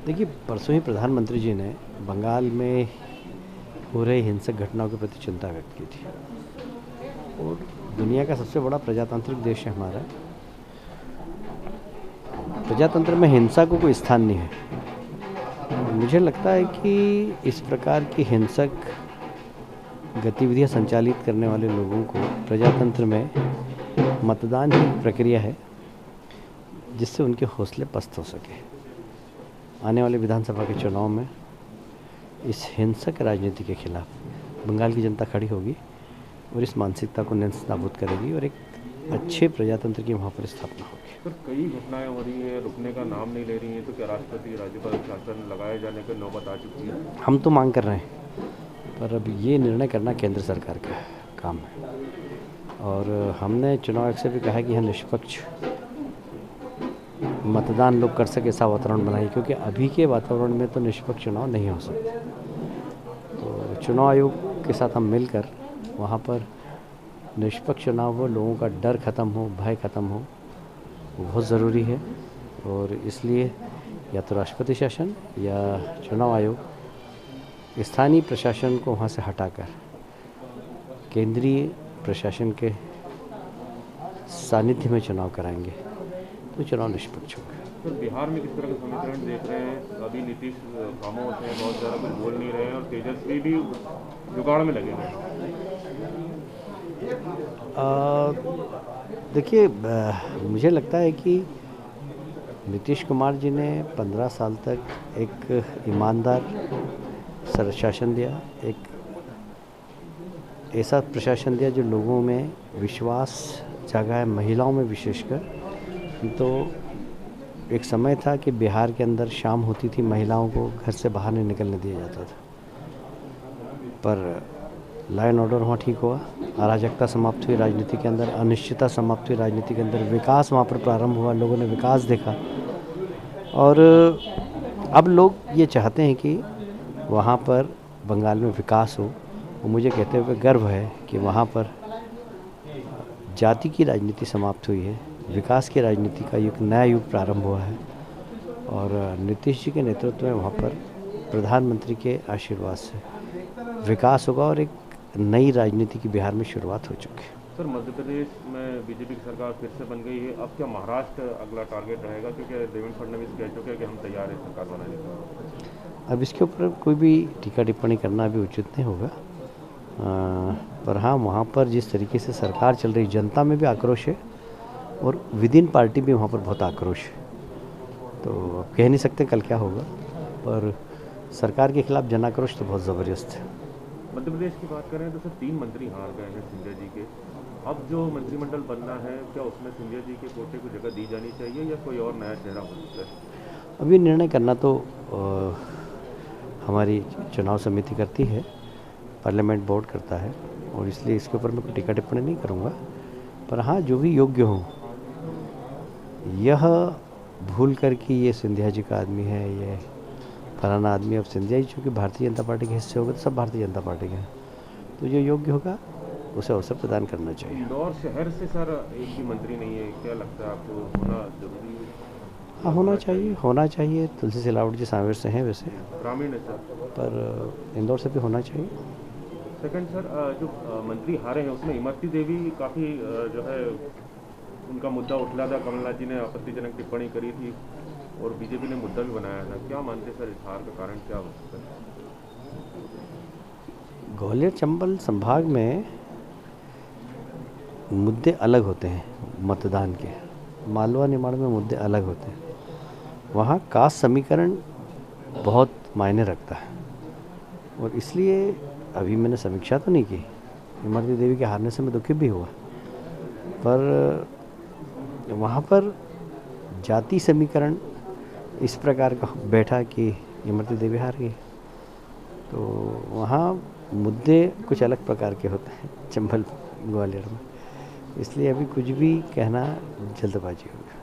देखिए, परसों ही प्रधानमंत्री जी ने बंगाल में हो रही हिंसक घटनाओं के प्रति चिंता व्यक्त की थी और दुनिया का सबसे बड़ा प्रजातांत्रिक देश है हमारा। प्रजातंत्र में हिंसा को कोई स्थान नहीं है। मुझे लगता है कि इस प्रकार की हिंसक गतिविधियां संचालित करने वाले लोगों को प्रजातंत्र में मतदान ही प्रक्रिया है जिससे उनके हौसले पस्त हो सके। आने वाले विधानसभा के चुनाव में इस हिंसक राजनीति के खिलाफ बंगाल की जनता खड़ी होगी और इस मानसिकता को नेस्तनाबूद करेगी और एक अच्छे प्रजातंत्र की वहाँ पर स्थापना होगी। सर, कई घटनाएं हो रही हैं, रुकने का नाम नहीं ले रही हैं, तो क्या राष्ट्रपति राज्यपाल शासन लगाए जाने की नौबत आ चुकी है? हम तो मांग कर रहे हैं, पर अब ये निर्णय करना केंद्र सरकार का काम है और हमने चुनाव आयोग से भी कहा कि यह निष्पक्ष मतदान लोग कर सके ऐसा वातावरण बनाइए, क्योंकि अभी के वातावरण में तो निष्पक्ष चुनाव नहीं हो सकते। तो चुनाव आयोग के साथ हम मिलकर वहाँ पर निष्पक्ष चुनाव हो, लोगों का डर ख़त्म हो, भय ख़त्म हो, वो बहुत ज़रूरी है। और इसलिए या तो राष्ट्रपति शासन या चुनाव आयोग स्थानीय प्रशासन को वहाँ से हटाकर केंद्रीय प्रशासन के सानिध्य में चुनाव कराएंगे तो चुनाव निष्पक्ष होगा। सर, बिहार में किस तरह का समीकरण देख रहे हैं? अभी नीतीश खामोश हैं, बहुत ज़्यादा कुछ बोल नहीं रहे हैं और तेजस्वी भी जुगाड़ में लगे हुए हैं। देखिए, मुझे लगता है कि नीतीश कुमार जी ने 15 साल तक एक ईमानदार शासन दिया, एक ऐसा प्रशासन दिया जो लोगों में विश्वास जगाए, महिलाओं में विशेषकर। तो एक समय था कि बिहार के अंदर शाम होती थी, महिलाओं को घर से बाहर नहीं निकलने दिया जाता था, पर लॉ एंड ऑर्डर वहाँ ठीक हुआ, अराजकता समाप्त हुई राजनीति के अंदर, अनिश्चितता समाप्त हुई राजनीति के अंदर, विकास वहाँ पर प्रारंभ हुआ, लोगों ने विकास देखा और अब लोग ये चाहते हैं कि वहाँ पर बंगाल में विकास हो। और मुझे कहते हुए गर्व है कि वहाँ पर जाति की राजनीति समाप्त हुई है, विकास की राजनीति का एक नया युग प्रारंभ हुआ है और नीतीश जी के नेतृत्व में वहाँ पर प्रधानमंत्री के आशीर्वाद से विकास होगा और एक नई राजनीति की बिहार में शुरुआत हो चुकी है। सर, मध्य प्रदेश में बीजेपी की सरकार फिर से बन गई है, अब क्या महाराष्ट्र अगला टारगेट रहेगा? क्योंकि देवेंद्र फडणवीस कह चुके हैं कि हम तैयार हैं सरकार बनाने का। अब इसके ऊपर कोई भी टीका टिप्पणी करना भी उचित नहीं होगा, पर हाँ, वहाँ पर जिस तरीके से सरकार चल रही, जनता में भी आक्रोश है और विद इन पार्टी भी वहाँ पर बहुत आक्रोश है। तो अब कह नहीं सकते कल क्या होगा, पर सरकार के खिलाफ जन आक्रोश तो बहुत ज़बरदस्त है। मध्य प्रदेश की बात करें तो सर 3 मंत्री हार गए हैं सिंधिया जी के। अब जो मंत्रिमंडल बनना है, क्या उसमें सिंधिया जी के कोटे को जगह दी जानी चाहिए या कोई और नया चेहरा हो सकता है? अभी निर्णय करना तो हमारी चुनाव समिति करती है, पार्लियामेंट बोर्ड करता है और इसलिए इसके ऊपर मैं कोई टीका टिप्पणी नहीं करूँगा। पर हाँ, जो भी योग्य हो, यह भूल कर कि ये सिंधिया जी का आदमी है, ये फलाना आदमी, अब सिंधिया जी चूँकि भारतीय जनता पार्टी के हिस्से होगा तो सब भारतीय जनता पार्टी के हैं, तो जो योग्य होगा उसे अवसर प्रदान करना चाहिए। इंदौर शहर से सर एक भी मंत्री नहीं है, क्या लगता है आपको होना जरूरी है? हाँ, होना चाहिए। तुलसी सिलावट जी सांवेर से हैं वैसे, ग्रामीण है सर, पर इंदौर से भी होना चाहिए। सेकंड सर, जो मंत्री हारे हैं उसमें इमरती देवी काफ़ी जो है उनका मुद्दा उठला था, कमलनाथ जी ने आपत्तिजनक टिप्पणी करी थी और बीजेपी ने मुद्दा भी बनाया था। क्या मानते सर, इस हार का कारण क्या हो सकता है? ग्वालियर चंबल संभाग में मुद्दे अलग होते हैं मतदान के, मालवा निमाड़ में मुद्दे अलग होते हैं। वहाँ कास्ट समीकरण बहुत मायने रखता है और इसलिए अभी मैंने समीक्षा तो नहीं की, इमरती देवी के हारने से मैं दुखी भी हुआ, पर वहाँ पर जाति समीकरण इस प्रकार का बैठा कि इमरती देवी हार गई, तो वहाँ मुद्दे कुछ अलग प्रकार के होते हैं चंबल ग्वालियर में, इसलिए अभी कुछ भी कहना जल्दबाजी होगी।